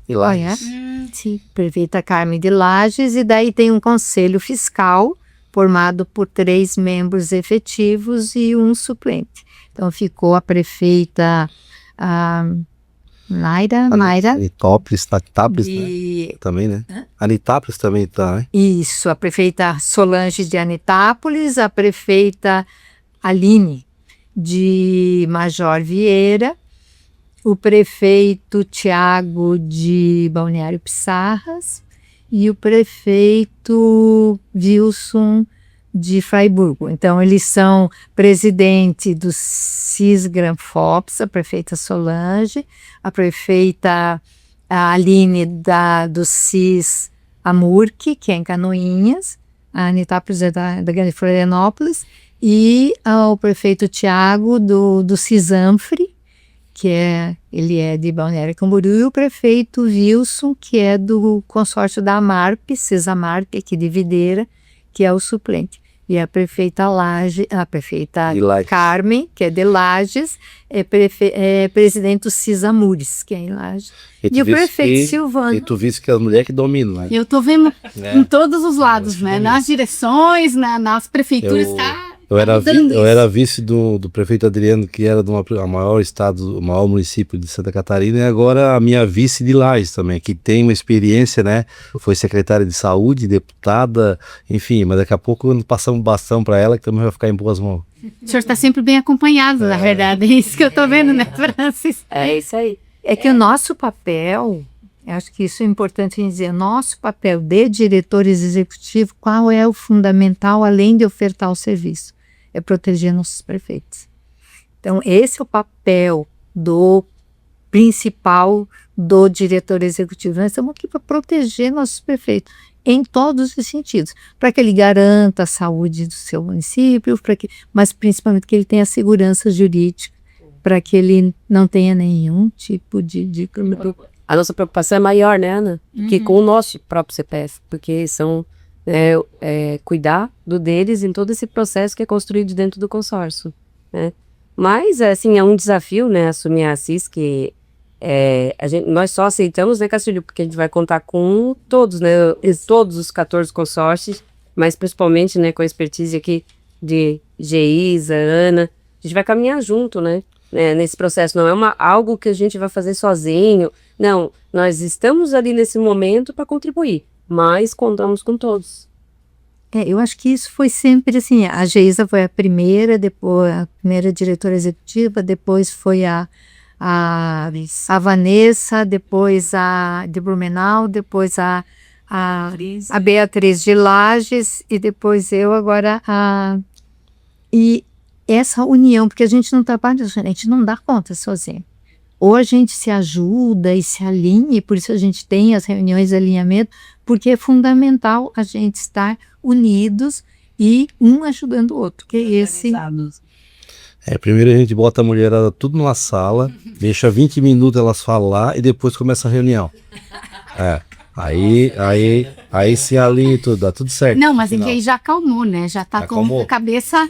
Sim, prefeita Carmen de Lages, e daí tem um conselho fiscal formado por 3 membros efetivos e 1 suplente. Então ficou a prefeita Naira. Anitápolis, né? Também, né? Anitápolis também tá, né? Isso, a prefeita Solange de Anitápolis, a prefeita Aline de Major Vieira, o prefeito Tiago de Balneário Pissarras e o prefeito Wilson de Fraiburgo. Então, eles são presidente do CIS Granfops, a prefeita Solange, a prefeita Aline do CIS Amurque, que é em Canoinhas, a Anitápolis é da Grande Florianópolis, e o prefeito Tiago do CIS Anfre, ele é de Balneário Camboriú, e o prefeito Wilson, que é do consórcio da AMARP, CIS Amarp, aqui de Videira, que é o suplente. E a prefeita De Lages. Carmen, que é de Lages, é presidente do CISAMURES, que é em Lages. E o prefeito Silvano. E tu viste que as mulheres que dominam, né? Eu tô vendo em todos os lados, né? Nas direções, nas prefeituras, Eu era vice do prefeito Adriano, que era o maior município de Santa Catarina, e agora a minha vice de Lages também, que tem uma experiência, né? Foi secretária de saúde, deputada, enfim, mas daqui a pouco passamos um bastão para ela, que também vai ficar em boas mãos. O senhor está sempre bem acompanhado, na verdade. É isso que eu tô vendo, né, Francis? É isso aí. É que o nosso papel, acho que isso é importante dizer, nosso papel de diretores executivos, qual é o fundamental, além de ofertar o serviço? É proteger nossos prefeitos. Então, esse é o papel do principal do diretor executivo. Nós estamos aqui para proteger nossos prefeitos em todos os sentidos, para que ele garanta a saúde do seu município, mas principalmente que ele tenha segurança jurídica, para que ele não tenha nenhum tipo de A nossa preocupação é maior, né, Ana? Que com o nosso próprio CPF, porque são cuidar deles em todo esse processo que é construído dentro do consórcio, né? Mas, assim, é um desafio, né, assumir a CIS, que nós só aceitamos, né, Castilho, porque a gente vai contar com todos, né, todos os 14 consórcios, mas principalmente, né, com a expertise aqui de Geisa, Ana, a gente vai caminhar junto, né, nesse processo, não é algo que a gente vai fazer sozinho, não, nós estamos ali nesse momento para contribuir, mas contamos com todos. Eu acho que isso foi sempre assim, a Geisa foi a primeira, depois a primeira diretora executiva, depois foi a Vanessa, depois a de Blumenau, depois a Beatriz de Lages e depois eu, agora e essa união, porque a gente não trabalha, a gente não dá conta sozinho. Ou a gente se ajuda e se alinha, e por isso a gente tem as reuniões de alinhamento, porque é fundamental a gente estar unidos e um ajudando o outro. Que esse... Primeiro a gente bota a mulherada tudo numa sala, deixa 20 minutos elas falar e depois começa a reunião. Aí se alinha e tudo, dá tudo certo. Não, mas ninguém já acalmou, né? Já tá com a cabeça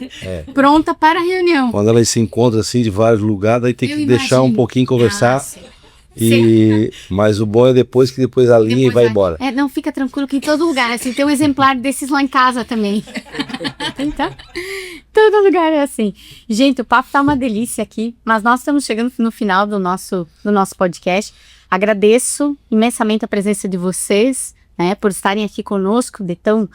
pronta para a reunião. Quando elas se encontram assim de vários lugares, aí tem que deixar um pouquinho conversar. Mas o bom é depois alinha e vai embora. Não, fica tranquilo que em todo lugar, assim, tem um exemplar desses lá em casa também. Então, todo lugar é assim. Gente, o papo tá uma delícia aqui, mas nós estamos chegando no final do nosso podcast. Agradeço imensamente a presença de vocês, né, por estarem aqui conosco de tão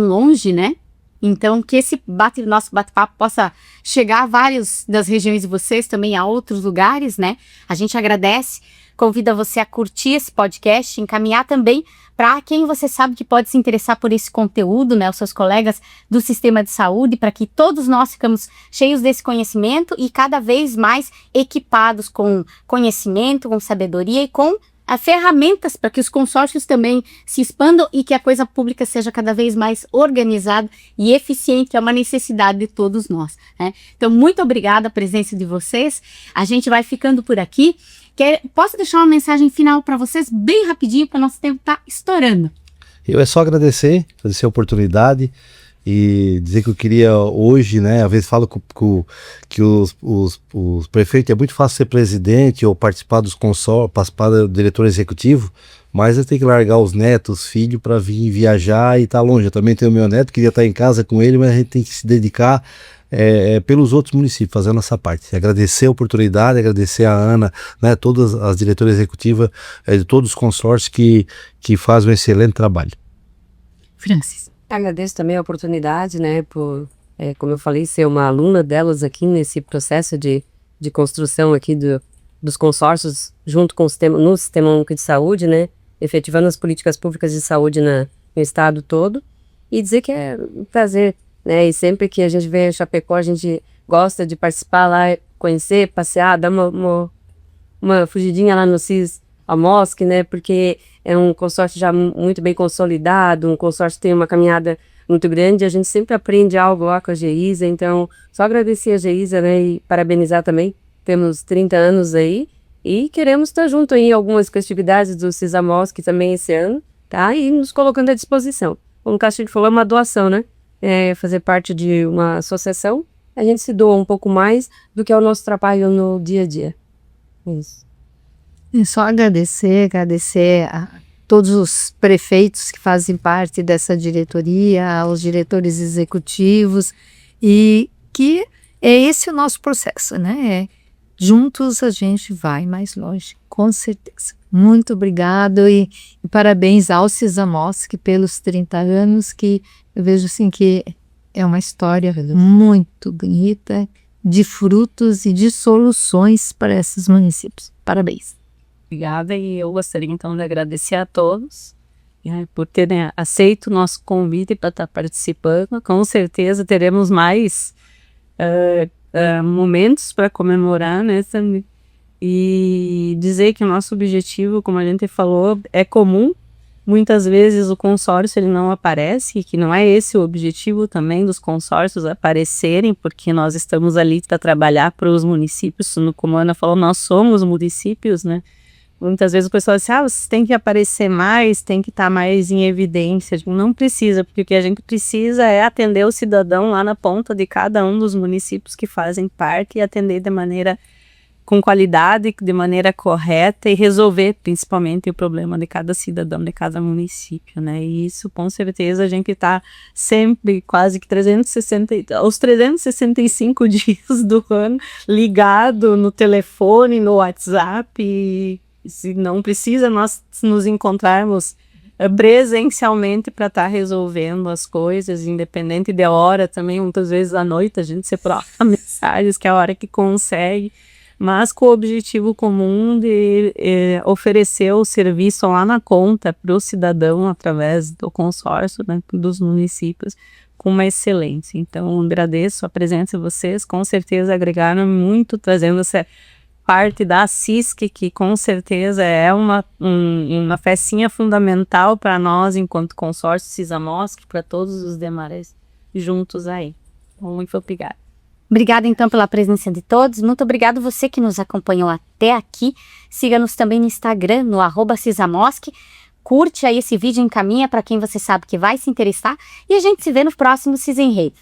longe, né? Então, que esse nosso bate-papo possa chegar a várias das regiões de vocês, também a outros lugares, né? A gente agradece, convida você a curtir esse podcast, encaminhar também para quem você sabe que pode se interessar por esse conteúdo, né? Os seus colegas do sistema de saúde, para que todos nós ficamos cheios desse conhecimento e cada vez mais equipados com conhecimento, com sabedoria e com ferramentas para que os consórcios também se expandam e que a coisa pública seja cada vez mais organizada e eficiente, é uma necessidade de todos nós, né? Então, muito obrigada a presença de vocês, a gente vai ficando por aqui. Posso deixar uma mensagem final para vocês, bem rapidinho, para o nosso tempo estar estourando? Eu só agradecer a oportunidade e dizer que eu queria hoje, né, às vezes falo que os prefeitos é muito fácil ser presidente ou participar dos consórcios, participar do diretor executivo, mas eu tenho que largar os netos, os filhos para vir viajar e estar longe. Eu também tenho meu neto, queria estar em casa com ele, mas a gente tem que se dedicar pelos outros municípios, fazendo essa parte. Agradecer a oportunidade, agradecer a Ana, né, todas as diretoras executivas de todos os consórcios que fazem um excelente trabalho. Francis. Agradeço também a oportunidade, né, por, como eu falei, ser uma aluna delas aqui nesse processo de construção aqui dos consórcios junto com no Sistema Único de Saúde, né, efetivando as políticas públicas de saúde no estado todo, e dizer que é um prazer, né, e sempre que a gente vem a Chapecó, a gente gosta de participar lá, conhecer, passear, dar uma fugidinha lá no CIS Amosc, né, porque é um consórcio já muito bem consolidado, um consórcio que tem uma caminhada muito grande, a gente sempre aprende algo lá com a Geisa, então só agradecer a Geisa, né, e parabenizar também, temos 30 anos aí, e queremos estar junto em algumas festividades do CIS Amosc também esse ano, tá, e nos colocando à disposição. Como o Castilho falou, é uma doação, né, fazer parte de uma associação, a gente se doa um pouco mais do que é o nosso trabalho no dia a dia. Isso. É só agradecer a todos os prefeitos que fazem parte dessa diretoria, aos diretores executivos, e que é esse o nosso processo, né? Juntos a gente vai mais longe, com certeza. Muito obrigado e parabéns ao CISAMOSC pelos 30 anos, que eu vejo assim que é uma história muito bonita, de frutos e de soluções para esses municípios. Parabéns. Obrigada, e eu gostaria então de agradecer a todos por terem aceito o nosso convite para estar participando. Com certeza teremos mais momentos para comemorar, né, também. E dizer que o nosso objetivo, como a gente falou, é comum. Muitas vezes o consórcio ele não aparece, que não é esse o objetivo também dos consórcios aparecerem, porque nós estamos ali para trabalhar para os municípios. Como a Ana falou, nós somos municípios, né? Muitas vezes o pessoal diz, vocês têm que aparecer mais, tem que estar mais em evidência. Não precisa, porque o que a gente precisa é atender o cidadão lá na ponta de cada um dos municípios que fazem parte e atender de maneira com qualidade, de maneira correta e resolver principalmente o problema de cada cidadão, de cada município, né? E isso, com certeza, a gente está sempre, quase que 365 dias do ano, ligado no telefone, no WhatsApp, e se não precisa nós nos encontrarmos presencialmente para estar resolvendo as coisas, independente da hora também, muitas vezes à noite a gente se troca mensagens, que é a hora que consegue, mas com o objetivo comum de oferecer o serviço lá na conta para o cidadão através do consórcio, né, dos municípios, com uma excelência. Então, agradeço a presença de vocês, com certeza agregaram muito, trazendo essa parte da CISC, que com certeza é uma pecinha fundamental para nós, enquanto consórcio CISAMOSC, para todos os demais juntos aí. Então, muito obrigada. Obrigada, então, pela presença de todos. Muito obrigado você que nos acompanhou até aqui. Siga-nos também no Instagram, no @CISAMOSC. Curte aí esse vídeo, encaminha para quem você sabe que vai se interessar. E a gente se vê no próximo CIS em Rede.